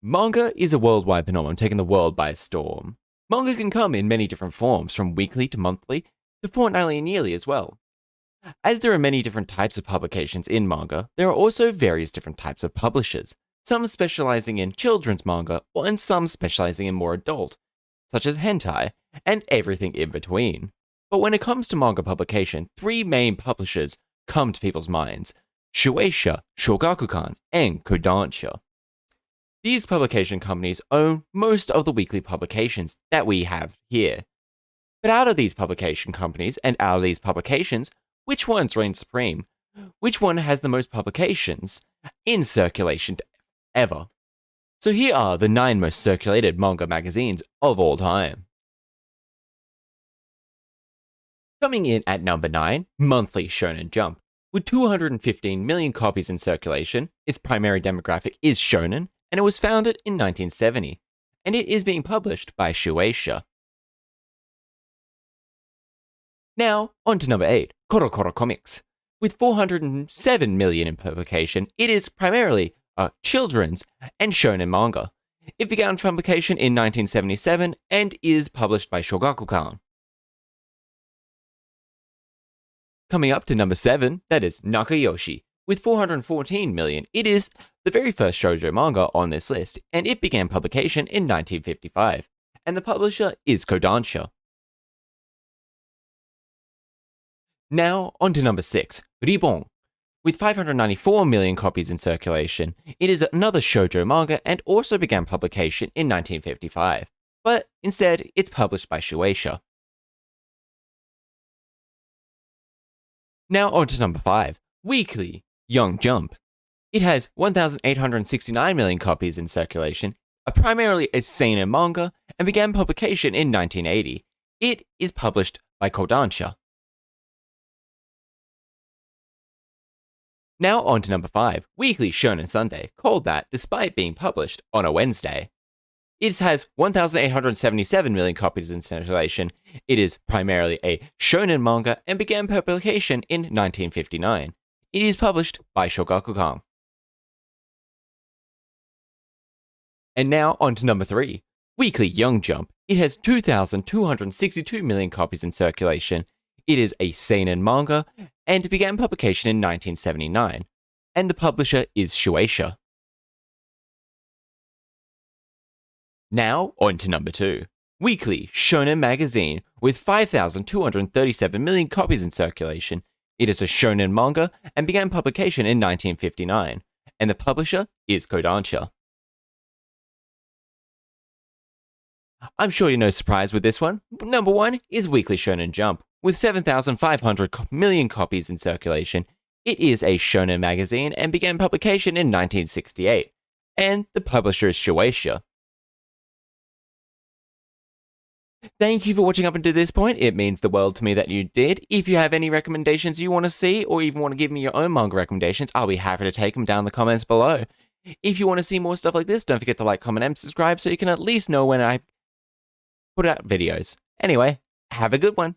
Manga is a worldwide phenomenon taking the world by storm. Manga can come in many different forms, from weekly to monthly, to fortnightly and yearly as well. As there are many different types of publications in manga, there are also various different types of publishers, some specializing in children's manga, and some specializing in more adult, such as hentai, and everything in between. But when it comes to manga publication, three main publishers come to people's minds: Shueisha, Shogakukan, and Kodansha. These publication companies own most of the weekly publications that we have here. But out of these publication companies and out of these publications, which ones reign supreme? Which one has the most publications in circulation ever? So here are the 9 most circulated manga magazines of all time. Coming in at number 9, monthly Shōnen Jump. With 215 million copies in circulation, its primary demographic is shonen, and it was founded in 1970, and it is being published by Shueisha. Now, on to number 8, CoroCoro Comics. With 407 million in publication, it is primarily a children's and shonen manga. It began publication in 1977 and is published by Shogakukan. Coming up to number 7, that is Nakayoshi. With 414 million, it is the very first shoujo manga on this list, and it began publication in 1955, and the publisher is Kodansha. Now, on to number 6, Ribon. With 594 million copies in circulation, it is another shoujo manga and also began publication in 1955, but instead it's published by Shueisha. Now on to number 5, weekly Young Jump. It has 1,869 million copies in circulation, primarily a seinen manga, and began publication in 1980. It is published by Kodansha. Now on to number 5, Weekly Shōnen Sunday, called that despite being published on a Wednesday. It has 1,877 million copies in circulation. It is primarily a shonen manga and began publication in 1959. It is published by Shogakukan. And now on to number 3, Weekly Young Jump. It has 2,262 million copies in circulation. It is a seinen manga and began publication in 1979, and the publisher is Shueisha. Now, on to number 2, Weekly Shonen Magazine, with 5,237 million copies in circulation. It is a shonen manga and began publication in 1959, and the publisher is Kodansha. I'm sure you're no surprise with this one. Number 1 is Weekly Shōnen Jump. With 7,500 million copies in circulation, it is a shonen magazine and began publication in 1968, and the publisher is Shueisha. Thank you for watching up until this point. It means the world to me that you did. If you have any recommendations you want to see, or even want to give me your own manga recommendations, I'll be happy to take them down in the comments below. If you want to see more stuff like this, don't forget to like, comment, and subscribe so you can at least know when I put out videos. Anyway, have a good one.